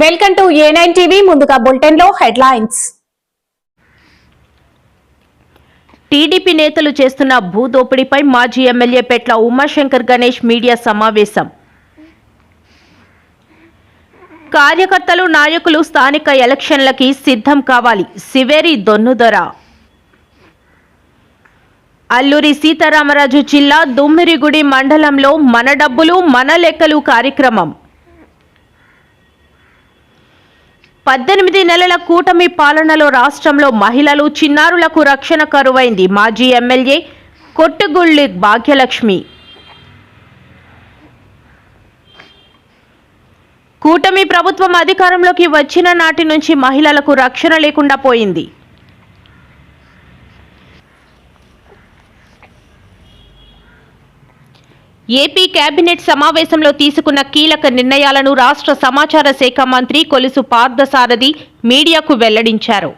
Welcome to A9 TV. ముందుగా bulletin లో headlines. TDP నేతలు చేస్తున్న భూదోపిడీపై మాజీ ఎమ్మెల్యే పెట్ల ఉమాశంకర్ గణేష్ మీడియా సమావేశం. కార్యకర్తలు నాయకులు స్థానిక ఎలక్షన్లకి సిద్ధం కావాలి. సివేరి దొన్నుదొర. అల్లూరి సీతారామరాజు జిల్లా దుమ్మిరిగుడి మండలంలో మన డబ్బులు మన లెక్కలు కార్యక్రమం. 18 నెలల కూటమి పాలనలో రాష్ట్రంలో మహిళలు చిన్నారులకు రక్షణ కరువైంది. మాజీ ఎమ్మెల్యే కొట్టుగుళ్లి భాగ్యలక్ష్మి. కూటమి ప్రభుత్వం అధికారంలోకి వచ్చిన నాటి నుంచి మహిళలకు రక్షణ లేకుండా పోయింది. ఏపీ కేబినెట్ సమావేశంలో తీసుకున్న కీలక నిర్ణయాలను రాష్ట్ర సమాచార శాఖ మంత్రి కొలుసు పార్థసారథి మీడియాకు వెల్లడించారు.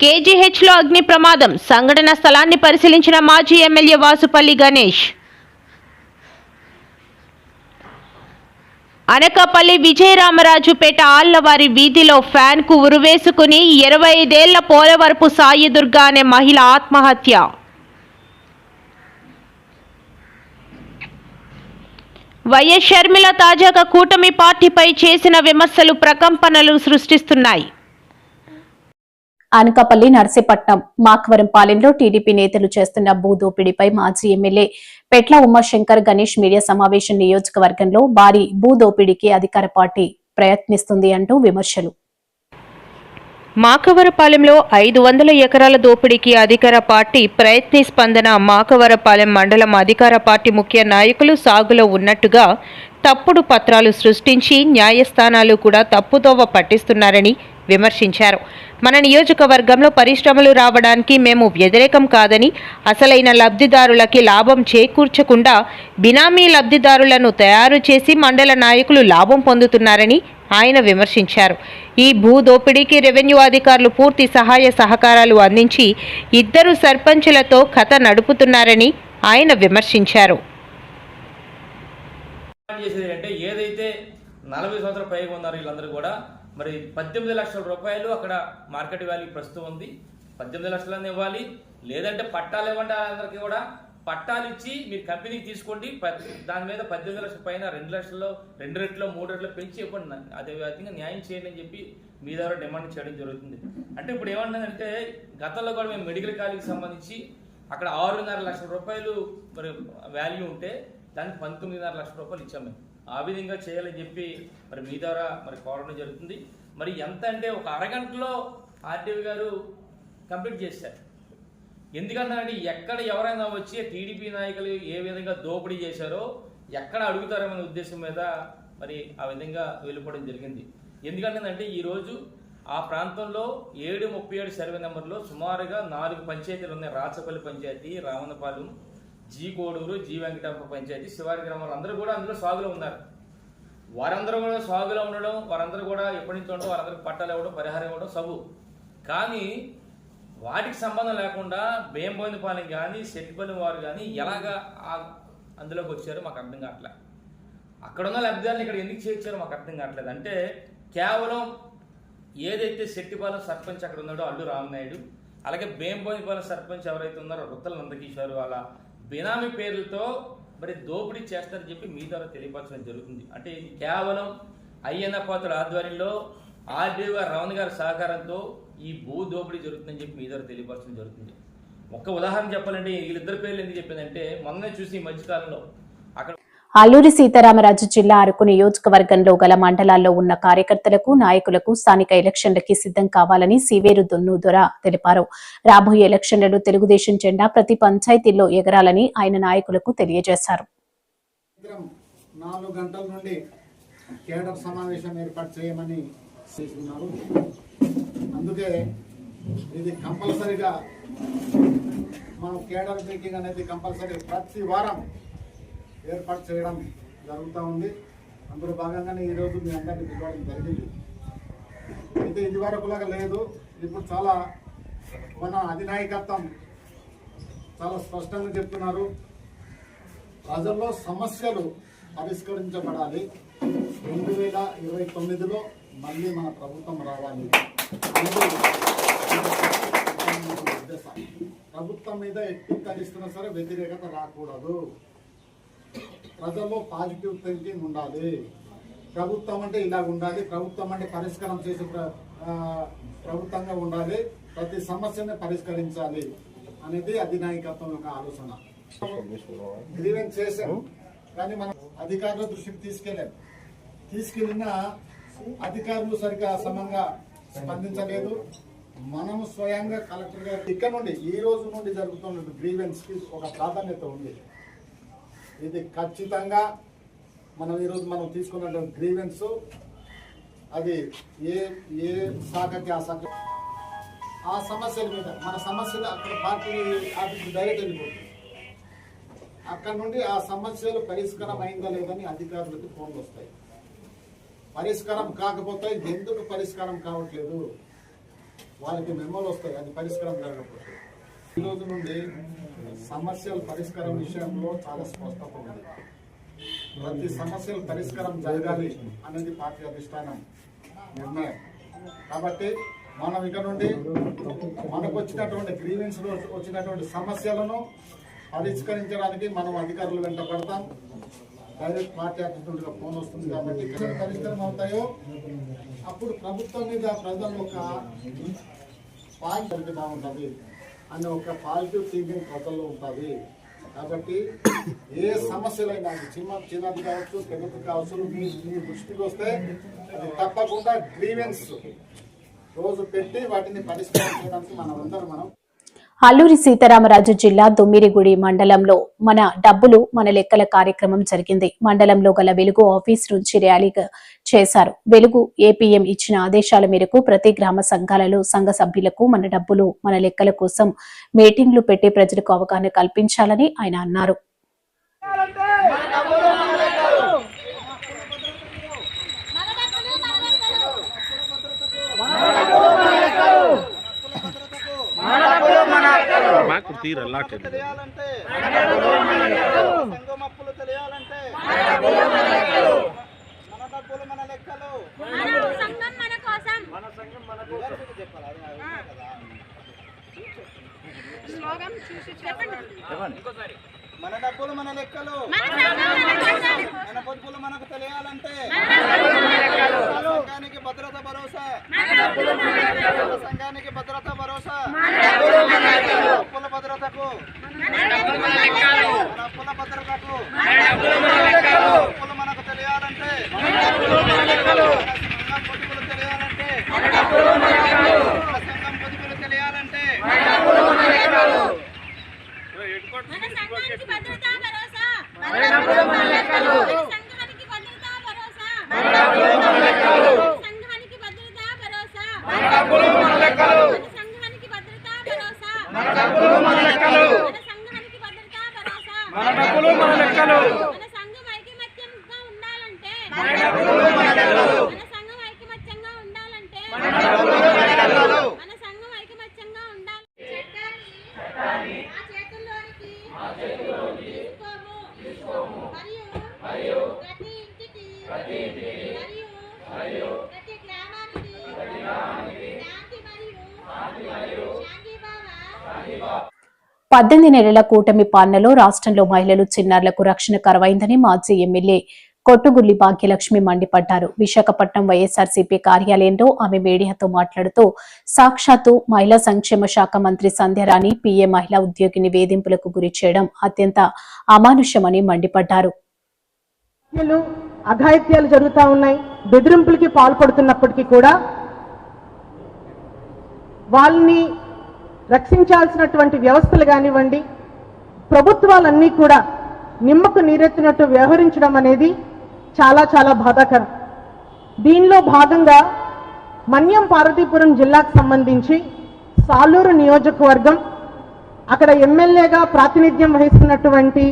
కేజీహెచ్లో అగ్ని ప్రమాదం. సంఘటన స్థలాన్ని పరిశీలించిన మాజీ ఎమ్మెల్యే వాసుపల్లి గణేష్. అనకాపల్లి విజయరామరాజుపేట ఆళ్లవారి వీధిలో ఫ్యాన్కు ఉరివేసుకుని 25 ఏళ్ల పోలవరపు సాయి దుర్గా అనే మహిళ ఆత్మహత్య. వైఎస్ షర్మిల తాజాగా కూటమి పార్టీపై చేసిన విమర్శలు ప్రకంపనలు సృష్టిస్తున్నాయి. అనకాపల్లి, నర్సీపట్నం, మాకవరంపాలెంలో టీడీపీ నేతలు చేస్తున్న భూదోపిడీపై మాజీ ఎమ్మెల్యే పెట్ల ఉమాశంకర్ గణేష్ మీడియా సమావేశం. నియోజకవర్గంలో భారీ భూదోపిడీకి అధికార పార్టీ ప్రయత్నిస్తుంది అంటూ విమర్శలు. మాకవరపాలెంలో 500 ఎకరాల దోపిడీకి అధికార పార్టీ స్పందన. మాకవరపాలెం మండలం అధికార పార్టీ ముఖ్య నాయకులు సాగులో ఉన్నట్టుగా తప్పుడు పత్రాలు సృష్టించి న్యాయస్థానాలు కూడా తప్పుదోవ పట్టిస్తున్నారని విమర్శించారు. మన నియోజకవర్గంలో పరిశ్రమలు రావడానికి మేము వ్యతిరేకం కాదని, అసలైన లబ్ధిదారులకి లాభం చేకూర్చకుండా బినామీ లబ్ధిదారులను తయారు చేసి మండల నాయకులు లాభం పొందుతున్నారని ఆయన విమర్శించారు. ఈ భూ దోపిడీకి రెవెన్యూ అధికారులు పూర్తి సహాయ సహకారాలు అందించి 2 సర్పంచులతో కథ నడుపుతున్నారని ఆయన విమర్శించారు. ఏదైతే 40 సంవత్సరాల పైగా ఉన్నారు వీళ్ళందరూ కూడా మరి 18 లక్షల రూపాయలు అక్కడ మార్కెట్ వాల్యూ ప్రస్తుతం ఉంది. 18 లక్షలని ఇవ్వాలి, లేదంటే పట్టాలు ఇవ్వండి. అందరికీ కూడా పట్టాలు ఇచ్చి మీరు కంపెనీకి తీసుకోండి, దాని మీద 18 లక్షల పైన 2 లక్షల్లో 2 రెట్లు 3 రెట్లు పెంచి ఇవ్వండి, అదే విధంగా న్యాయం చేయండి అని చెప్పి మీ ద్వారా డిమాండ్ చేయడం జరుగుతుంది. అంటే ఇప్పుడు ఏమంటుందంటే గతంలో కూడా మేము మెడికల్ కాలేజీకి సంబంధించి అక్కడ 6.5 లక్షల రూపాయలు మరి వాల్యూ ఉంటే దానికి 19.5 లక్షల రూపాయలు ఇచ్చాము మేము. ఆ విధంగా చేయాలని చెప్పి మరి మీ ద్వారా మరి కోరడం జరుగుతుంది. మరి ఎంత అంటే ఒక అరగంటలో ఆర్డీఓ గారు కంప్లీట్ చేశారు. ఎందుకంటే ఎక్కడ ఎవరైనా వచ్చి టీడీపీ నాయకులు ఏ విధంగా దోపిడీ చేశారో ఎక్కడ అడుగుతారనే ఉద్దేశం మీద మరి ఆ విధంగా వెళ్ళిపోవడం జరిగింది. ఎందుకంటే ఈరోజు ఆ ప్రాంతంలో 737 సర్వే నెంబర్లో సుమారుగా 4 పంచాయతీలు ఉన్నాయి. రాచపల్లి పంచాయతీ, రావణపాలెం, జీ కోడూరు, జీ వెంకటాప పంచాయతీ, శివారి గ్రామాలు అందరూ కూడా అందులో సాగులో ఉన్నారు. వారందరూ కూడా సాగులో ఉండడం, వారందరూ కూడా ఎప్పటి నుంచి ఉండడం, వారందరికీ పట్టాలు ఇవ్వడం, పరిహారం ఇవ్వడం సబు. కానీ వాటికి సంబంధం లేకుండా బేంబోయినపాలెం కానీ సెట్టిపల్లి వారు కానీ ఎలాగా అందులోకి వచ్చారో మాకు అర్థం కావట్లే. అక్కడ ఉన్న లబ్ధిదారులు ఇక్కడ ఎందుకు చేర్చారో మాకు అర్థం కావట్లేదు. అంటే కేవలం ఏదైతే సెట్టిపాలెం సర్పంచ్ అక్కడ ఉన్నాడో అల్లు రామనాయుడు, అలాగే బేంబోయినపాలెం సర్పంచ్ ఎవరైతే ఉన్నారో రుత్తల నందకిషోర్ వాళ్ళ బినామీ పేర్లతో మరి దోపిడీ చేస్తారని చెప్పి మీ ద్వారా తెలియపరచడం జరుగుతుంది. అంటే ఇది కేవలం అయ్యన్న పాత్రుల ఆధ్వర్యంలో ఆర్డీఓ గారు రమణ గారి సహకారంతో ఈ భూ దోపిడీ జరుగుతుందని చెప్పి మీ ద్వారా తెలియపరచడం జరుగుతుంది. ఒక్క ఉదాహరణ చెప్పాలంటే వీళ్ళిద్దరు పేర్లు ఎందుకు చెప్పిందంటే మొన్నే చూసి ఈ మధ్యకాలంలో అక్కడ అల్లూరి సీతారామరాజు జిల్లా అరకు నియోజకవర్గంలో గల మండలాల్లో ఉన్న కార్యకర్తలకు, నాయకులకు స్థానిక ఎలక్షన్లకి సిద్ధం కావాలని సివేరు దొన్నుదొర తెలిపారు. రాబోయే ఎలక్షన్లలో తెలుగుదేశం జెండా ప్రతి పంచాయతీల్లో ఎగరాలని ఆయన నాయకులకు తెలియజేశారు. 4 గంటల నుండి కేడర్ సమావేశం ఏర్పాటు చేయమని చేస్తున్నారు. అందుకే ఇది కంపల్సరీగా మనం కేడర్ మీటింగ్ అనేది కంపల్సరీ ప్రతి వారం ఏర్పాటు చేయడం జరుగుతూ ఉంది. అందులో భాగంగానే ఈరోజు మీ అందరినీ పిలవడం జరిగింది. అయితే ఇది వరకులాగా లేదు. ఇప్పుడు చాలా మన అధినాయకత్వం చాలా స్పష్టంగా చెప్తున్నారు. ప్రజల్లో సమస్యలు పరిష్కరించబడాలి. 2029లో మళ్ళీ మన ప్రభుత్వం రావాలి. ప్రభుత్వం మీద ఎట్టి కలిస్తున్నా సరే వ్యతిరేకత రాకూడదు. ప్రజల్లో పాజిటివ్ థింకింగ్ ఉండాలి. ప్రభుత్వం అంటే ఇలాగ ఉండాలి, ప్రభుత్వం అంటే పరిష్కారం చేసే ప్రభుత్వంగా ఉండాలి, ప్రతి సమస్యని పరిష్కరించాలి అనేది అధినాయకత్వం యొక్క ఆలోచన. గ్రీవెన్స్ చేశాం కానీ మనం అధికారుల దృష్టికి తీసుకెళ్ళిన అధికారులు సరిగ్గా సమంగా స్పందించలేదు. మనము స్వయంగా కలెక్టర్ గారు ఇక్కడ నుండి ఈ రోజు నుండి జరుగుతున్న గ్రీవెన్స్ కి ఒక ప్రాధాన్యత ఉంది. ఇది ఖచ్చితంగా ఈరోజు మనం తీసుకున్నటువంటి గ్రీవెన్స్ అది ఏ శాఖకి ఆ సమస్యల మీద మన సమస్యలు అక్కడ పార్టీ ఆఫీస్కి డైరెక్ట్ వెళ్ళిపోతుంది. అక్కడ నుండి ఆ సమస్యలు పరిష్కారం అయిందా లేదని అధికారులకు ఫోన్లు వస్తాయి. పరిష్కారం కాకపోతే ఎందుకు పరిష్కారం కావట్లేదు వాళ్ళకి మెమోలు వస్తాయి, అది పరిష్కారం జరగకపోతే. ఈ రోజు నుండి సమస్యల పరిష్కారం విషయంలో చాలా స్పష్టత ఉంది. ప్రతి సమస్యల పరిష్కారం జరగాలి అనేది పార్టీ అధిష్టానం నిర్ణయం. కాబట్టి మనం ఇక నుండి మనకు వచ్చినటువంటి గ్రీవెన్స్ లో వచ్చినటువంటి సమస్యలను పరిష్కరించడానికి మనం అధికారులు వెంట పడతాం. డైరెక్ట్ పార్టీ ఆఫీస్ నుండి ఫోన్ వస్తుంది కాబట్టి పరిష్కారం అవుతాయో అప్పుడు ప్రభుత్వం మీద ప్రజలు ఒక పాజిటివ్ బాగుంటుంది అనే ఒక పాజిటివ్ థింకింగ్ ప్రజల్లో ఉంటుంది. కాబట్టి ఏ సమస్యలైనా చిన్నది కావచ్చు పెద్దది కావచ్చు మీ దృష్టికి వస్తే అది తప్పకుండా గ్రీవెన్స్ రోజు పెట్టి వాటిని పరిష్కారం చేయడానికి మనం అల్లూరి సీతారామరాజు జిల్లా దుమ్మిరిగుడి మండలంలో మన డబ్బులు మన లెక్కల కార్యక్రమం జరిగింది. మండలంలో గల వెలుగు ఆఫీస్ నుంచి ర్యాలీ చేశారు. వెలుగు ఏపీఎం ఇచ్చిన ఆదేశాల మేరకు ప్రతి గ్రామ సంఘాలలో సంఘ సభ్యులకు మన డబ్బులు మన లెక్కల కోసం మీటింగ్లు పెట్టి ప్రజలకు అవగాహన కల్పించాలని ఆయన అన్నారు. మన డబ్బులు మన లెక్కలు, మన పొదుపులు మనకు తెలియాలంటే సంఘానికి భద్రత భరోసా, సంఘానికి భద్రత భరోసా, అప్పుల భద్రతకు, అప్పుల భద్రతకు అప్పులు మనకు తెలియాలంటే, సంఘం పొదుపులు తెలియాలంటే, సంఘం పొదుపులు తెలియాలంటే మరియు ప్రతి గ్రామానికి 18 నెలల కూటమి పాలనలో రాష్ట్రంలో మహిళలు చిన్నారులకు రక్షణ కరువైందని మాజీ ఎమ్మెల్యే కొట్టుగుల్లి భాగ్యలక్ష్మి మండిపడ్డారు. విశాఖపట్నం వైఎస్ఆర్సీపీ కార్యాలయంలో ఆమె మీడియాతో మాట్లాడుతూ సాక్షాత్తు మహిళా సంక్షేమ శాఖ మంత్రి సంధ్యారాణి పీఏ మహిళా ఉద్యోగిని వేధింపులకు గురి చేయడం అత్యంత అమానుషమని మండిపడ్డారు. అఘాయిత్యాలు జరుగుతూ ఉన్నాయి. బెదిరింపులకి పాల్పడుతున్నప్పటికీ కూడా వాళ్ళని రక్షించాల్సినటువంటి వ్యవస్థలు కానివ్వండి, ప్రభుత్వాలన్నీ కూడా నిమ్మకు నీరెత్తినట్టు వ్యవహరించడం అనేది చాలా చాలా బాధాకరం. దీనిలో భాగంగా మన్యం పార్వతీపురం జిల్లాకు సంబంధించి సాలూరు నియోజకవర్గం అక్కడ ఎమ్మెల్యేగా ప్రాతినిధ్యం వహిస్తున్నటువంటి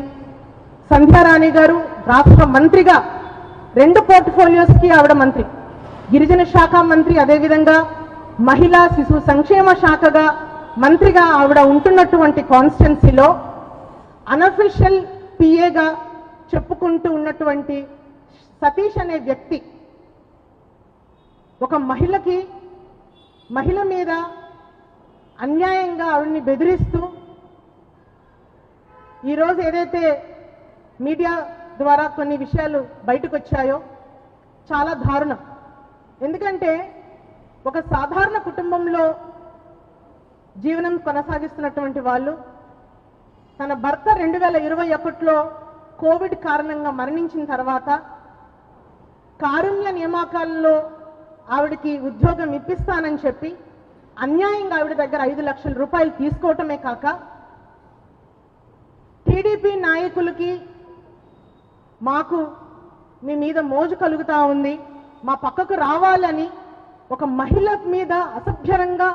సంధ్యారాణి గారు రాష్ట్ర మంత్రిగా 2 పోర్ట్ఫోలియోస్కి ఆవిడ మంత్రి, గిరిజన శాఖ మంత్రి, అదేవిధంగా మహిళా శిశు సంక్షేమ శాఖగా మంత్రిగా ఆవిడ ఉంటున్నటువంటి కాన్స్టిట్యున్సీలో అనఫిషియల్ పిఏగా చెప్పుకుంటూ ఉన్నటువంటి సతీష్ అనే వ్యక్తి ఒక మహిళ మీద అన్యాయంగా ఆవిడ్ని బెదిరిస్తూ ఈరోజు ఏదైతే మీడియా ద్వారా కొన్ని విషయాలు బయటకు వచ్చాయో చాలా దారుణం. ఎందుకంటే ఒక సాధారణ కుటుంబంలో జీవనం కొనసాగిస్తున్నటువంటి వాళ్ళు తన భర్త 2021లో కోవిడ్ కారణంగా మరణించిన తర్వాత కారుణ్య నియామకాలలో ఆవిడకి ఉద్యోగం ఇప్పిస్తానని చెప్పి అన్యాయంగా ఆవిడ దగ్గర 5 లక్షల రూపాయలు తీసుకోవటమే కాక టీడీపీ నాయకులకి మాకు మీ మీద మోజు కలుగుతా ఉంది, మా పక్కకు రావాలని ఒక మహిళ మీద అసభ్యంగా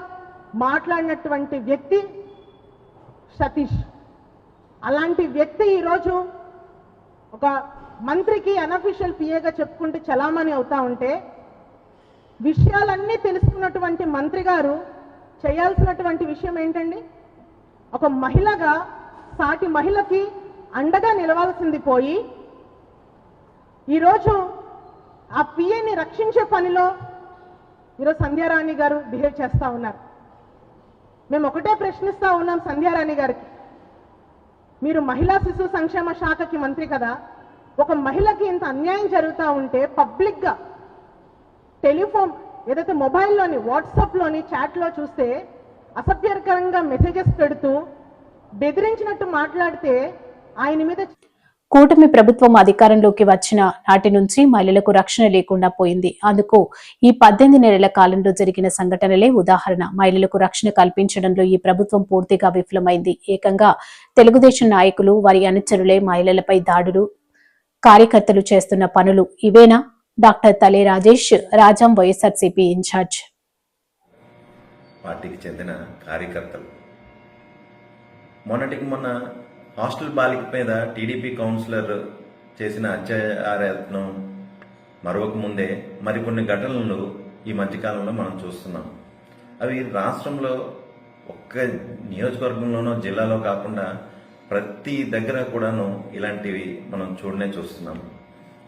మాట్లాడినటువంటి వ్యక్తి సతీష్. అలాంటి వ్యక్తి ఈరోజు ఒక మంత్రికి అనఫిషియల్ పిఏగా చెప్పుకుంటూ చలామణి అవుతా ఉంటే విషయాలన్నీ తెలుసుకున్నటువంటి మంత్రి గారు చేయాల్సినటువంటి విషయం ఏంటండి? ఒక మహిళగా సాటి మహిళకి అండగా నిలవాల్సింది పోయి ఈరోజు ఆ పిఏని రక్షించే పనిలో ఈరోజు సంధ్యారాణి గారు బిహేవ్ చేస్తూ ఉన్నారు. మేము ఒకటే ప్రశ్నిస్తూ ఉన్నాం సంధ్యారాణి గారికి, మీరు మహిళా శిశు సంక్షేమ శాఖకి మంత్రి కదా, ఒక మహిళకి ఇంత అన్యాయం జరుగుతూ ఉంటే పబ్లిక్గా టెలిఫోన్ ఏదైతే మొబైల్లోని వాట్సాప్లోని చాట్లో చూస్తే అసభ్యకరంగా మెసేజెస్ పెడుతూ బెదిరించినట్టు మాట్లాడితే ఆయన మీద కూటమి ప్రభుత్వం అధికారంలోకి వచ్చిన నాటి నుంచి మహిళలకు రక్షణ లేకుండా పోయింది. అందుకు ఈ 18 నెలల కాలంలో జరిగిన సంఘటనలే ఉదాహరణ. మహిళలకు రక్షణ కల్పించడంలో ఈ ప్రభుత్వం పూర్తిగా విఫలమైంది. ఏకంగా తెలుగుదేశం నాయకులు వారి అనుచరులే మహిళలపై దాడులు, కార్యకర్తలు చేస్తున్న పనులు ఇవేనా? డాక్టర్ తలే రాజేష్, రాజాం, వైఎస్ఆర్సీపీ ఇన్ఛార్జ్. పార్టీకి చెందిన కార్యకర్తలు మొన్న హాస్టల్ బాలిక మీద టీడీపీ కౌన్సిలర్ చేసిన అత్యాచారయత్నం మరొక ముందే మరికొన్ని ఘటనలు ఈ మధ్యకాలంలో మనం చూస్తున్నాం. అవి రాష్ట్రంలో ఒక్క నియోజకవర్గంలోనో జిల్లాలో కాకుండా ప్రతి దగ్గర కూడాను ఇలాంటివి మనం చూస్తున్నాం.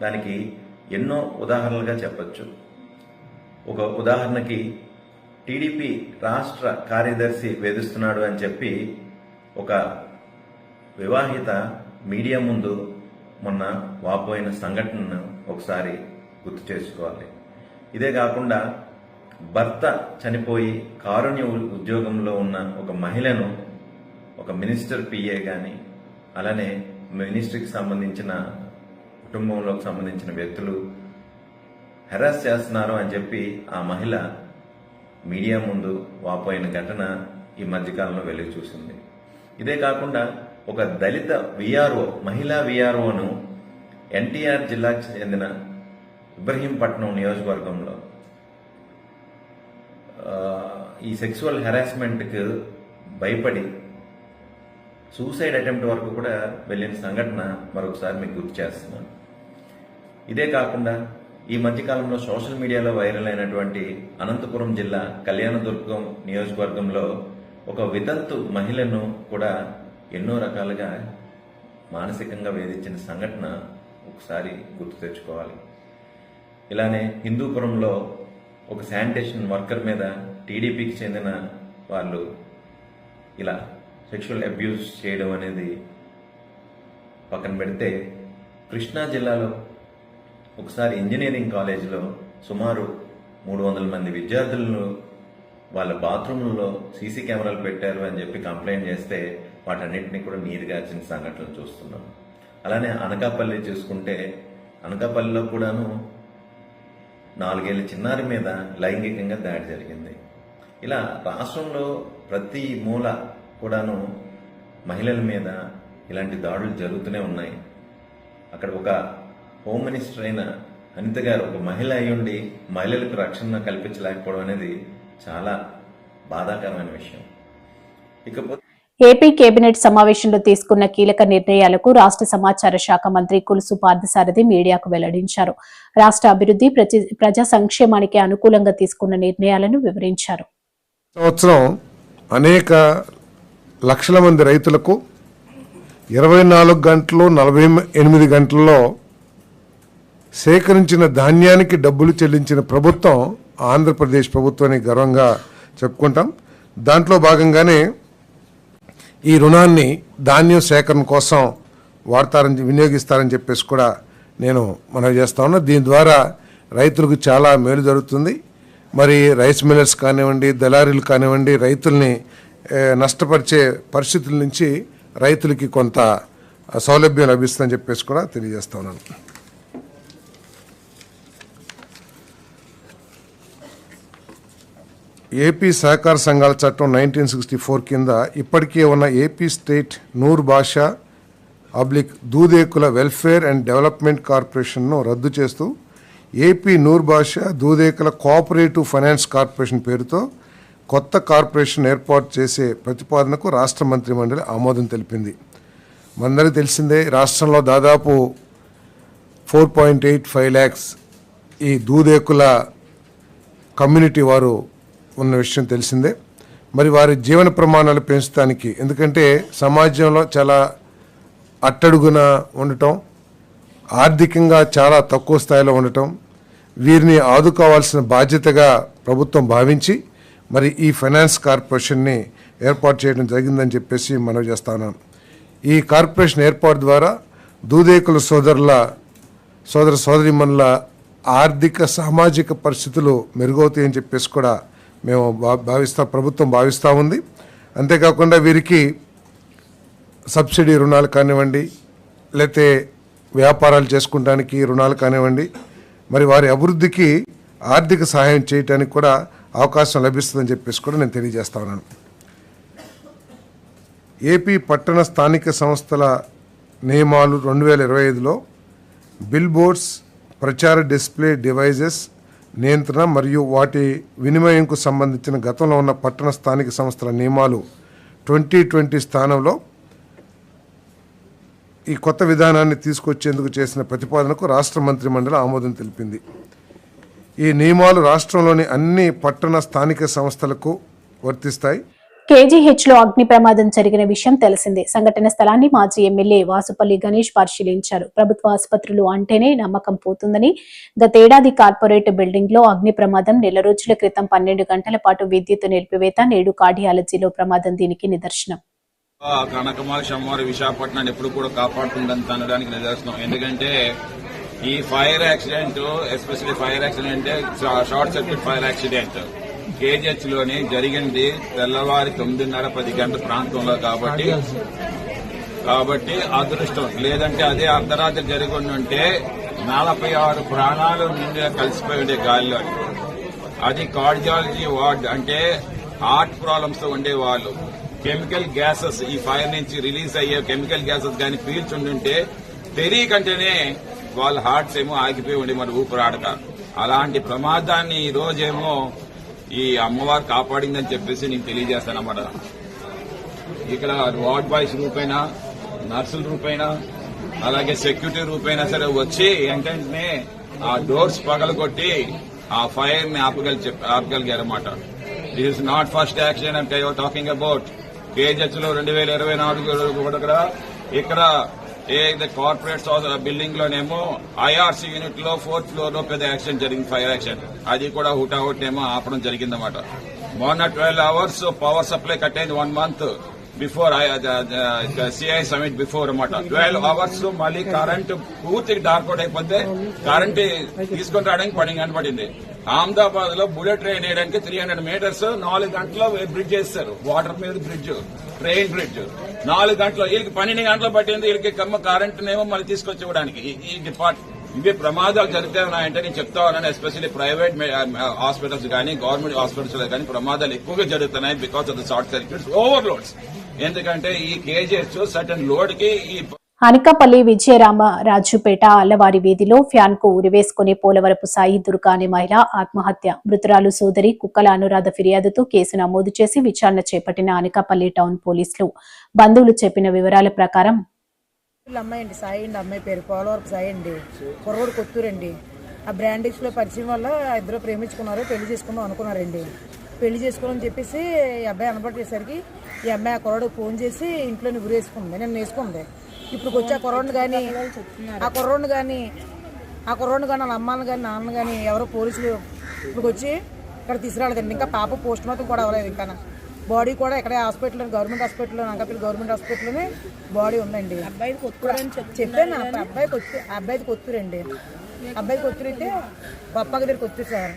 దానికి ఎన్నో ఉదాహరణలుగా చెప్పచ్చు. ఒక ఉదాహరణకి టీడీపీ రాష్ట్ర కార్యదర్శి వేధిస్తున్నాడు అని చెప్పి ఒక వివాహిత మీడియా ముందు మొన్న వాపోయిన సంఘటనను ఒకసారి గుర్తు చేసుకోవాలి. ఇదే కాకుండా భర్త చనిపోయి కారుణ్య ఉద్యోగంలో ఉన్న ఒక మహిళను ఒక మినిస్టర్ పిఏ కానీ అలానే మినిస్ట్రీకి సంబంధించిన కుటుంబంలోకి సంబంధించిన వ్యక్తులు హెరాస్ చేస్తున్నారు అని చెప్పి ఆ మహిళ మీడియా ముందు వాపోయిన ఘటన ఈ మధ్యకాలంలో వెలుగు చూసింది. ఇదే కాకుండా ఒక దళిత విఆర్ఓ, మహిళా విఆర్ఓను ఎన్టీఆర్ జిల్లాకు చెందిన ఇబ్రహీంపట్నం నియోజకవర్గంలో ఈ సెక్సువల్ హెరాస్మెంట్కి భయపడి సూసైడ్ అటెంప్ట్ వరకు కూడా వెళ్ళిన సంఘటన మరొకసారి మీకు గుర్తు చేస్తున్నాను. ఇదే కాకుండా ఈ మధ్యకాలంలో సోషల్ మీడియాలో వైరల్ అయినటువంటి అనంతపురం జిల్లా కళ్యాణదుర్గం నియోజకవర్గంలో ఒక వితంతు మహిళను కూడా ఎన్నో రకాలుగా మానసికంగా వేధించిన సంఘటన ఒకసారి గుర్తు తెచ్చుకోవాలి. ఇలానే హిందూపురంలో ఒక శానిటేషన్ వర్కర్ మీద టీడీపీకి చెందిన వాళ్ళు ఇలా సెక్షువల్ అబ్యూస్ చేయడం అనేది పక్కన పెడితే, కృష్ణా జిల్లాలో ఒకసారి ఇంజనీరింగ్ కాలేజీలో సుమారు 300 మంది విద్యార్థులను వాళ్ళ బాత్రూంలలో సీసీ కెమెరాలు పెట్టారు అని చెప్పి కంప్లైంట్ చేస్తే వాటన్నిటిని కూడా నీరుగార్చిన సంఘటనలు చూస్తున్నాం. అలానే అనకాపల్లి చూసుకుంటే అనకాపల్లిలో కూడాను 4 ఏళ్ల చిన్నారి మీద లైంగికంగా దాడి జరిగింది. ఇలా రాష్ట్రంలో ప్రతి మూల కూడాను మహిళల మీద ఇలాంటి దాడులు జరుగుతూనే ఉన్నాయి. అక్కడ ఒక హోమ్ మినిస్టర్ అయిన అనిత గారు ఒక మహిళ అయ్యుండి మహిళలకు రక్షణ కల్పించలేకపోవడం అనేది చాలా బాధాకరమైన విషయం. ఇకపోతే ఏపీ కేబినెట్ సమావేశంలో తీసుకున్న కీలక నిర్ణయాలకు రాష్ట్ర సమాచార శాఖ మంత్రి కులుసు పార్థసారథి మీడియాకు వెల్లడించారు. రాష్ట్ర అభివృద్ధి, ప్రజా సంక్షేమానికి అనుకూలంగా తీసుకున్న నిర్ణయాలను వివరించారు. సంవత్సరం అనేక లక్షల మంది రైతులకు 24 గంటలు 48 గంటల్లో సేకరించిన ధాన్యానికి డబ్బులు చెల్లించిన ప్రభుత్వం ఆంధ్రప్రదేశ్ ప్రభుత్వాన్ని గర్వంగా చెప్పుకుంటాం. దాంట్లో భాగంగానే ఈ రుణాన్ని ధాన్యం సేకరణ కోసం వినియోగిస్తారని చెప్పేసి కూడా నేను మనవి చేస్తా ఉన్నా. దీని ద్వారా రైతులకు చాలా మేలు జరుగుతుంది. మరి రైస్ మిల్లర్స్ కానివ్వండి, దళారీలు కానివ్వండి, రైతుల్ని నష్టపరిచే పరిస్థితుల నుంచి రైతులకి కొంత సౌలభ్యం లభిస్తుందని చెప్పేసి కూడా తెలియజేస్తా ఉన్నాను. ఏపీ సహకార సంఘాల చట్టం 1964 కింద ఇప్పటికే ఉన్న ఏపీ స్టేట్ నూర్ భాషా దూదేకుల వెల్ఫేర్ అండ్ డెవలప్మెంట్ కార్పొరేషన్ను రద్దు చేస్తూ ఏపీ నూర్ భాషా దూదేకుల కోఆపరేటివ్ ఫైనాన్స్ కార్పొరేషన్ పేరుతో కొత్త కార్పొరేషన్ ఏర్పాటు చేసే ప్రతిపాదనకు రాష్ట్ర మంత్రిమండలి ఆమోదం తెలిపింది. మనందరికీ తెలిసిందే, రాష్ట్రంలో దాదాపు 4.85 lakhs ఈ దూదేకుల కమ్యూనిటీ వారు ఉన్న విషయం తెలిసిందే. మరి వారి జీవన ప్రమాణాలు పెంచడానికి, ఎందుకంటే సమాజంలో చాలా అట్టడుగున ఉండటం, ఆర్థికంగా చాలా తక్కువ స్థాయిలో ఉండటం, వీరిని ఆదుకోవాల్సిన బాధ్యతగా ప్రభుత్వం భావించి మరి ఈ ఫైనాన్స్ కార్పొరేషన్ని ఏర్పాటు చేయడం జరిగిందని చెప్పేసి మనవి చేస్తున్నాను. ఈ కార్పొరేషన్ ఏర్పాటు ద్వారా దూదేకుల సోదర సోదరీమణుల ఆర్థిక సామాజిక పరిస్థితులు మెరుగవుతాయని చెప్పేసి కూడా మేము ప్రభుత్వం భావిస్తూ ఉంది. అంతేకాకుండా వీరికి సబ్సిడీ రుణాలు కానివ్వండి, లేకపోతే వ్యాపారాలు చేసుకోవడానికి రుణాలు కానివ్వండి, మరి వారి అభివృద్ధికి ఆర్థిక సహాయం చేయడానికి కూడా అవకాశం లభిస్తుందని చెప్పేసి కూడా నేను తెలియజేస్తా ఉన్నాను. ఏపీ పట్టణ స్థానిక సంస్థల నియమాలు 2025లో బిల్ బోర్డ్స్, ప్రచార డిస్ప్లే డివైజెస్ నియంత్రణ మరియు వాటి వినిమయంకు సంబంధించిన గతంలో ఉన్న పట్టణ స్థానిక సంస్థల నియమాలు 2020 స్థానంలో ఈ కొత్త విధానాన్ని తీసుకొచ్చేందుకు చేసిన ప్రతిపాదనకు రాష్ట్ర మంత్రిమండలి ఆమోదం తెలిపింది. ఈ నియమాలు రాష్ట్రంలోని అన్ని పట్టణ స్థానిక సంస్థలకు వర్తిస్తాయి. కేజీహెచ్ లో అగ్ని ప్రమాదం జరిగిన విషయం తెలిసిందే. సంఘటన స్థలాన్ని మాజీ ఎమ్మెల్యే వాసుపల్లి గణేష్ పరిశీలించారు. ప్రభుత్వ ఆసుపత్రులు అంటేనే నమ్మకం పోతుందని గతేడాది కార్పొరేట్ బిల్డింగ్ లో అగ్ని ప్రమాదం, నెల రోజుల క్రితం 12 గంటల పాటు విద్యుత్ నిలిపివేత, నేడు కార్డియాలజీలో ప్రమాదం దీనికి నిదర్శనం. కనకమాక్షి అమ్మవారి విశాఖపట్నాన్ని ఎప్పుడు కూడా కాపాడుతుందని అనడానికి నిదర్శనం. ఎందుకంటే ఈ fire accident, especially fire accident, short circuit fire accident KGH లోని జరిగింది తెల్లవారి 9:30-10 గంటల ప్రాంతంలో. కాబట్టి అదృష్టం, లేదంటే అదే అర్ధరాత్రి జరిగి ఉంటే 46 ప్రాణాలు నుండి కలిసిపోయి ఉండే గాలిలో. అది కార్డియాలజీ వార్డ్, అంటే హార్ట్ ప్రాబ్లమ్స్ తో ఉండే వాళ్ళు. కెమికల్ గ్యాసెస్, ఈ ఫైర్ నుంచి రిలీజ్ అయ్యే కెమికల్ గ్యాసెస్ కానీ పీల్చుంటుంటే తెలియకంటేనే వాళ్ళ హార్ట్స్ ఏమో ఆగిపోయి ఉండి మరి ఊపిరాడక. అలాంటి ప్రమాదాన్ని ఈ రోజేమో ఈ అమ్మవారు కాపాడిందని చెప్పేసి నేను తెలియజేస్తానన్నమాట. ఇక్కడ వార్డ్ బాయ్స్ రూపైనా, నర్సుల రూపైనా, అలాగే సెక్యూరిటీ రూపైనా సరే వచ్చి వెంటనే ఆ డోర్స్ పగలగొట్టి ఆ ఫైర్ ని ఆపగలిగారన్నమాట. This is not first accident అంటే టాకింగ్ అబౌట్. కేజీహెచ్ లో 2024 కూడా ఇక్కడ కార్పొరేట్ బిల్డింగ్ లోనేమో ఐఆర్సీ యూనిట్ లో 4th floor లో పెద్ద యాక్సిడెంట్ జరిగింది, ఫైర్ యాక్సిడెంట్. అది కూడా హుటాహుట్ ఏమో ఆపడం జరిగిందన్నమాట. మొన్న 12 hours పవర్ సప్లై కట్ అయింది 1 month before CI summit before అన్నమాట. 12 hours మళ్ళీ కరెంట్ పూర్తిగా డార్క్ అవుట్ అయిపోతే కరెంట్ తీసుకుని రావడానికి 10 గంటలు పడింది. అహ్మదాబాద్ లో బుల్లెట్ ట్రైన్ వేయడానికి 300 meters 4 గంటల్లో బ్రిడ్జ్ చేస్తారు. వాటర్ మీద బ్రిడ్జ్, ట్రైన్ బ్రిడ్జ్ 4 గంటలు. వీళ్ళకి 12 గంటలు పట్టింది. వీళ్ళకి కరెంట్ నేమో మళ్ళీ తీసుకొచ్చి ఇవ్వడానికి. ఈ డిపార్ట్మెంట్ ఇవే ప్రమాదాలు జరుగుతాయంటే నేను చెప్తా ఉన్నాను. ఎస్పెషల్లీ ప్రైవేట్ హాస్పిటల్స్ కానీ, గవర్నమెంట్ హాస్పిటల్స్ కానీ ప్రమాదాలు ఎక్కువగా జరుగుతున్నాయి because of the short circuits, overloads. ఎందుకంటే ఈ కేజీహెచ్ సర్టన్ లోడ్ కి ఈ అనకాపల్లి విజయరామరాజుపేట అల్లవారి వీధిలో ఫ్యాన్ కు ఉరివేసుకునే పోలవరపు సాయి దుర్గా అనే మహిళ ఆత్మహత్య. మృతురాలు సోదరి కుక్కల అనురాధ ఫిర్యాదుతో కేసు నమోదు చేసి విచారణ చేపట్టిన అనకాపల్లి టౌన్ పోలీసులు బంధువులు చెప్పిన వివరాల ప్రకారం అమ్మాయి అండి, సాయి అండి, అమ్మాయి పేరు పోలవరపు సాయి అండి, కుర్రోడు కొత్తూరండి. ఆ బ్రాండేజ్ లో పరిచయం వల్ల ఇద్దరు ప్రేమించుకున్నారు, పెళ్లి చేసుకుందాం అనుకున్నారండి. పెళ్లి చేసుకోవాలని చెప్పేసి ఈ అబ్బాయి అనబట్టేసరికి ఈ అమ్మాయి ఆ కుర్రాడికి ఫోన్ చేసి ఇంట్లోనే ఉరేసుకుంది. నేను వేసుకుంది. ఇప్పుడు వచ్చి ఆ కుర్రాడిని కానీ వాళ్ళ అమ్మాని కానీ నాన్న కానీ ఎవరో పోలీసులు ఇప్పుడు వచ్చి ఇక్కడ తీసుకురాలేదండి. ఇంకా పాప పోస్ట్ మార్టం కూడా అవ్వలేదు. ఇంకా బాడీ కూడా ఇక్కడ హాస్పిటల్లో, గవర్నమెంట్ హాస్పిటల్లో, అనకాపల్లి గవర్నమెంట్ హాస్పిటల్లోనే బాడీ ఉందండి. అబ్బాయికి కొత్తూరని చెప్పాను. అబ్బాయికి కొత్తూరండి. అబ్బాయికి కొత్తూరైతే పప్పకి దగ్గర కొత్తూరు సార్.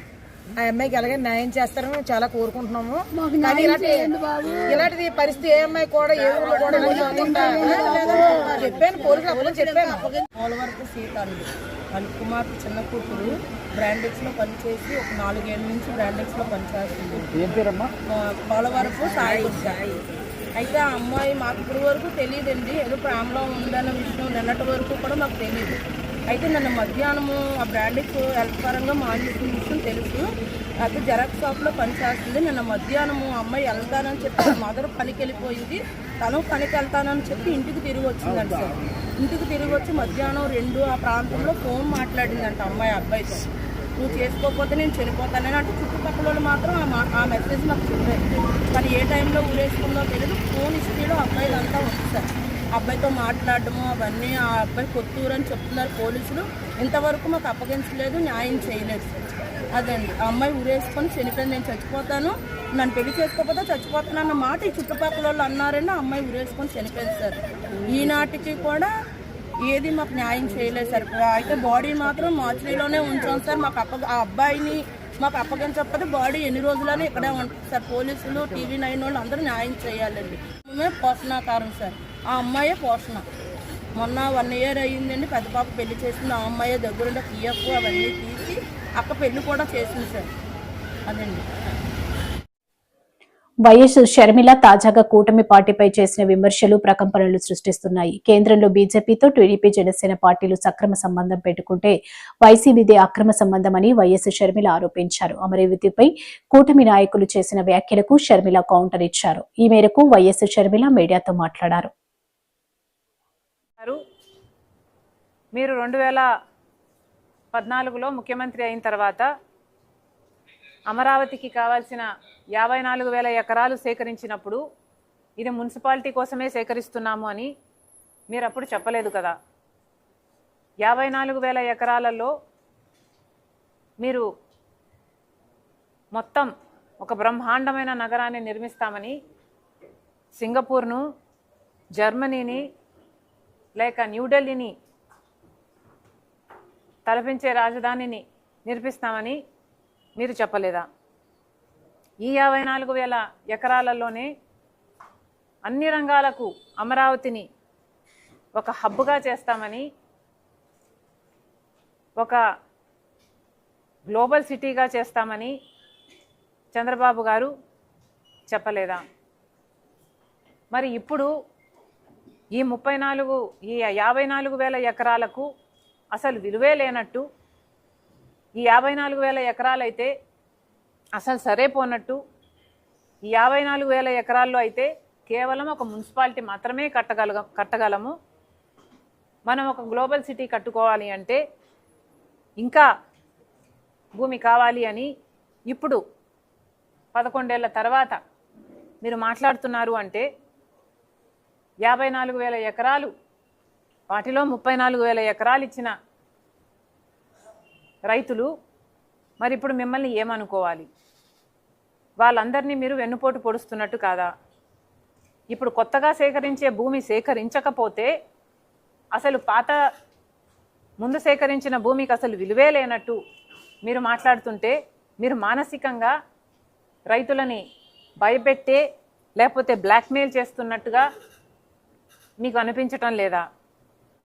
ఆ అమ్మాయికి ఎలాగే న్యాయం చేస్తారని చాలా కోరుకుంటున్నాము. కానీ ఇలాంటిది పరిస్థితి ఏ అమ్మాయి కూడా ఏ ఊళ్ళో కూడా చెప్పాను, పోలీసులు అప్పుడు చెప్పాను. పోలవరపు సీతాలు వాళ్ళ కుమార్తె చిన్న కూతురు బ్రాండెక్స్ లో పనిచేసి ఒక 4 ఏళ్ళ నుంచి బ్రాండెక్స్ లో పనిచేస్తుంది. పోలవరపు సాయి. అయితే ఆ అమ్మాయి మాకు ఇప్పుడు వరకు తెలియదండి, ఏదో ప్రేమలో ఉందన్న విషయం నిన్నటి వరకు కూడా మాకు తెలియదు. అయితే నిన్న మధ్యాహ్నము ఆ బ్రాండెక్స్ హెల్త్ పరంగా మానేసిన విషయం తెలుసు. అయితే జెరాక్స్ షాప్లో పనిచేస్తుంది. నిన్న మధ్యాహ్నము అమ్మాయి వెళ్తానని చెప్పి మదర్ పనికి వెళ్ళిపోయింది, తను పనికి వెళ్తానని చెప్పి ఇంటికి తిరిగి వచ్చిందంట సార్. ఇంటికి తిరిగి వచ్చి మధ్యాహ్నం 2 ఆ ప్రాంతంలో ఫోన్ మాట్లాడిందంట అమ్మాయి అబ్బాయితో. నువ్వు చేసుకోకపోతే నేను చనిపోతానని. అంటే చుట్టుపక్కల వాళ్ళు మాత్రం ఆ మెసేజ్ నాకు చెప్పారు. కానీ ఏ టైంలో ఊరేసుకుందో తెలియదు. ఫోన్ హిస్టరీలో అబ్బాయిలంతా ఉంది సార్. అబ్బాయితో మాట్లాడటము అవన్నీ ఆ అబ్బాయి కొత్తూరు అని చెప్తున్నారు పోలీసులు. ఇంతవరకు మాకు అప్పగించలేదు, న్యాయం చేయలేదు సార్. అదండి ఆ అమ్మాయి ఊరేసుకొని చనిపోయింది. నేను చచ్చిపోతాను, నన్ను పెళ్లి చేసుకోకపోతే చచ్చిపోతాను అన్న మాట ఈ చుట్టుపక్కల వాళ్ళు అన్నారని ఆ అమ్మాయి ఊరేసుకొని చనిపోయింది సార్. ఈనాటికి కూడా ఏది మాకు న్యాయం చేయలేదు సార్. అయితే బాడీ మాత్రం మార్చిలోనే ఉంచాం సార్. ఆ అబ్బాయిని మాకు అప్పగించకపోతే బాడీ ఎన్ని రోజులని ఇక్కడే ఉంటుంది సార్. పోలీసులు, TV 9 వాళ్ళు అందరూ న్యాయం చేయాలండి. మేము పోషణాకారం సార్. ఆ అమ్మాయే పోషణ. మొన్న 1 ఇయర్ అయ్యిందండి పెద్ద పాప పెళ్లి చేసింది. ఆ అమ్మాయి దగ్గరుండే PF అవన్నీ తీసి అక్క పెళ్లి కూడా చేసింది సార్. అదండి. వైఎస్ షర్మిల తాజాగా కూటమి పార్టీపై చేసిన విమర్శలు ప్రకంపనలు సృష్టిస్తున్నాయి. కేంద్రంలో బీజేపీతో టీడీపీ, జనసేన పార్టీలు సక్రమ సంబంధం పెట్టుకుంటే వైసీపీదే అక్రమ సంబంధమని వైఎస్ షర్మిల ఆరోపించారు. అమరావతిపై కూటమి నాయకులు చేసిన వ్యాఖ్యలకు షర్మిల కౌంటర్ ఇచ్చారు. ఈ మేరకు వైఎస్ షర్మిల మీడియాతో మాట్లాడారు. మీరు 2014లో ముఖ్యమంత్రి అయిన తర్వాత అమరావతికి కావాల్సిన 54,000 ఎకరాలు సేకరించినప్పుడు ఇది మున్సిపాలిటీ కోసమే సేకరిస్తున్నాము అని మీరు అప్పుడు చెప్పలేదు కదా. 54,000 ఎకరాలలో మీరు మొత్తం ఒక బ్రహ్మాండమైన నగరాన్ని నిర్మిస్తామని సింగపూర్ను, జర్మనీని లేక న్యూఢిల్లీని తలపించే రాజధానిని నిర్మిస్తామని మీరు చెప్పలేదా? ఈ 54,000 ఎకరాలలోనే అన్ని రంగాలకు అమరావతిని ఒక హబ్గా చేస్తామని, ఒక గ్లోబల్ సిటీగా చేస్తామని చంద్రబాబు గారు చెప్పలేదా? మరి ఇప్పుడు ఈ 54,000 ఎకరాలకు అసలు విలువే లేనట్టు, ఈ 54,000 ఎకరాలైతే అసలు సరేపోనట్టు, ఈ 54,000 ఎకరాల్లో అయితే కేవలం ఒక మున్సిపాలిటీ మాత్రమే కట్టగలము. మనం ఒక గ్లోబల్ సిటీ కట్టుకోవాలి అంటే ఇంకా భూమి కావాలి అని ఇప్పుడు 11 ఏళ్ల తర్వాత మీరు మాట్లాడుతున్నారు అంటే 54,000 ఎకరాలు, వాటిలో 34,000 ఎకరాలు ఇచ్చిన రైతులు మరి ఇప్పుడు మిమ్మల్ని ఏమనుకోవాలి? వాళ్ళందరినీ మీరు వెన్నుపోటు పొడుస్తున్నట్టు కాదా? ఇప్పుడు కొత్తగా సేకరించే భూమి సేకరించకపోతే అసలు ముందు సేకరించిన భూమికి అసలు విలువే లేనట్టు మీరు మాట్లాడుతుంటే మీరు మానసికంగా రైతులని భయపెట్టే లేకపోతే బ్లాక్మెయిల్ చేస్తున్నట్టుగా మీకు అనిపించటం లేదా?